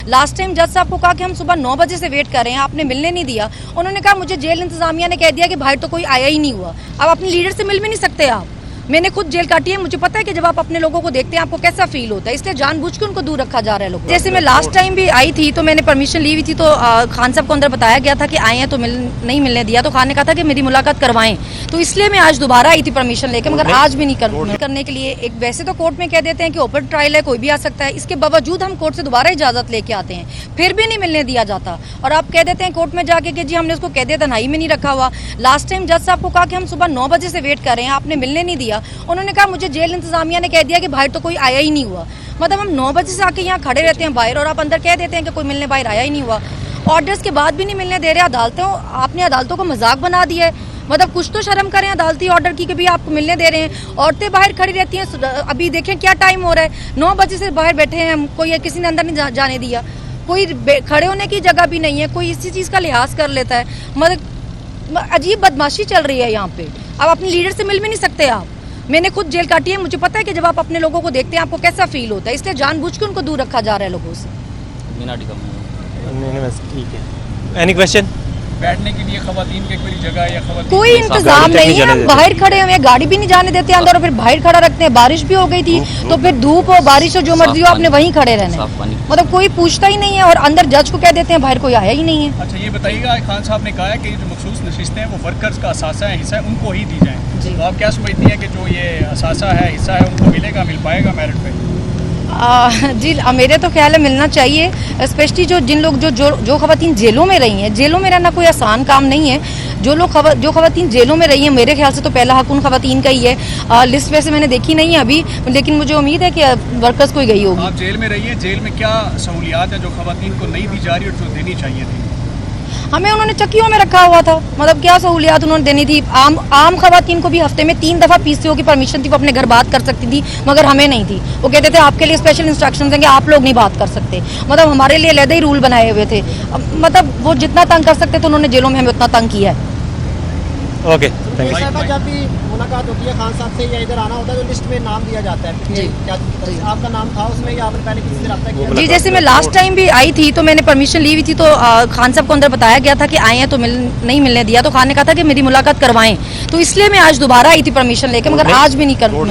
Last time जज साहब को कहा कि हम सुबह 9 बजे से वेट कर रहे हैं, आपने मिलने नहीं दिया। उन्होंने कहा मुझे जेल इंतजामिया ने कह दिया कि बाहर तो कोई आया ही नहीं हुआ। अब अपने लीडर से मिल भी नहीं सकते आप। मैंने खुद जेल काटी है, मुझे पता है कि जब आप अपने लोगों को देखते हैं आपको कैसा फील होता है, इसलिए जानबूझ के उनको दूर रखा जा रहा है लोगों। जैसे मैं लास्ट टाइम भी आई थी तो मैंने परमिशन ली हुई थी, तो खान साहब को अंदर बताया गया था कि आए हैं तो नहीं मिलने दिया, तो खान ने कहा था कि मेरी मुलाकात करवाएं, तो इसलिए मैं आज दोबारा आई थी परमिशन लेकर, मगर आज भी नहीं करने के लिए। एक वैसे तो कोर्ट में कह देते हैं कि ओपन ट्रायल है, कोई भी आ सकता है, इसके बावजूद हम कोर्ट से दोबारा इजाजत लेके आते हैं, फिर भी नहीं मिलने दिया जाता। और आप कह देते हैं कोर्ट में जाके कि जी हमने उसको कह दिया तन्हाई में नहीं रखा हुआ। लास्ट टाइम जज साहब को कहा कि हम सुबह 9 बजे से वेट कर रहे हैं, आपने मिलने नहीं दिया। उन्होंने कहा मुझे जेल इंतजामिया ने कह दिया कि बाहर तो कोई आया ही नहीं हुआ। मतलब हम 9 बजे से आके यहाँ खड़े रहते हैं बाहर, और आप अंदर कह देते हैं कि कोई मिलने बाहर आया ही नहीं हुआ। ऑर्डर्स के बाद भी नहीं मिलने दे रहे अदालतों। आपने अदालतों को मजाक बना दिया है। मतलब कुछ तो शर्म करें अदालती ऑर्डर की कि भी आपको मिलने दे रहे हैं। औरतें बाहर खड़ी रहती हैं। अभी देखें क्या टाइम हो रहा है, 9 बजे से बाहर बैठे हैं हम, कोई किसी ने अंदर नहीं जाने दिया, कोई खड़े होने की जगह भी नहीं है, कोई इसी चीज़ का लिहाज कर लेता है। मतलब अजीब बदमाशी चल रही है यहाँ पे। अब अपने लीडर से मिल भी नहीं सकते आप। मैंने खुद जेल काटी है, मुझे पता है कि जब आप अपने लोगों को देखते हैं आपको कैसा फील होता है, इसलिए जानबूझ के उनको दूर रखा जा रहा है लोगों से। ठीक है। Any question? बैठने के लिए खवातीन की कोई जगह या खवातीन कोई इंतजाम नहीं है, हम बाहर खड़े हुए हैं, गाड़ी भी नहीं जाने देते अंदर, और फिर बाहर खड़ा रखते हैं। बारिश भी हो गई थी तो फिर धूप हो बारिश हो जो मर्जी हो आपने वहीं खड़े रहना है। मतलब कोई पूछता ही नहीं है, और अंदर जज को कह देते हैं बाहर कोई आया ही नहीं है। अच्छा ये बताइएगा, खान साहब ने कहा है कि जो मखसूस नशिस्तें हैं वो वर्कर्स का असासा है, हिस्सा है, उनको ही दी जाए, तो आप क्या समझती हैं कि जो ये असासा है, हिस्सा है, उनको मिलेगा, मिल पाएगा मेरिट पे? जी मेरे तो ख्याल है मिलना चाहिए, स्पेशली जिन लोग जो खवातीन जेलों में रही हैं। जेलों में रहना कोई आसान काम नहीं है। जो खवातीन जेलों में रही हैं, मेरे ख्याल से तो पहला हक उन खवातीन का ही है। लिस्ट वैसे मैंने देखी नहीं है अभी, लेकिन मुझे उम्मीद है कि वर्कर्स कोई गई होगी। आप जेल में रही हैं, जेल में क्या सहूलियात है जो खवातीन को नहीं दी जा रही और जो देनी चाहिए थी? हमें उन्होंने चक्कियों में रखा हुआ था। मतलब क्या सहूलियात उन्होंने देनी थी। आम खवातीन को भी हफ्ते में 3 दफ़ा पीसीओ की परमिशन थी, वो अपने घर बात कर सकती थी, मगर हमें नहीं थी। वो कहते थे आपके लिए स्पेशल इंस्ट्रक्शंस हैं कि आप लोग नहीं बात कर सकते। मतलब हमारे लिए अलग ही रूल बनाए हुए थे। मतलब वो जितना तंग कर सकते थे उन्होंने जेलों में हमें उतना तंग किया है। Okay, thank you. जब भी मुलाकात होती है खान साहब से या इधर आना होता है तो लिस्ट में नाम दिया जाता है जी। क्या आपका नाम था उसमें, या आपने पहले किसी से रब्ता किया? जी जैसे मैं लास्ट टाइम भी आई थी तो मैंने परमिशन ली हुई थी, तो खान साहब को अंदर बताया गया था कि आए हैं तो नहीं मिलने दिया, तो खान ने कहा था कि मेरी मुलाकात करवाएं, तो इसलिए मैं आज दोबारा आई थी परमिशन लेकर, मगर आज भी नहीं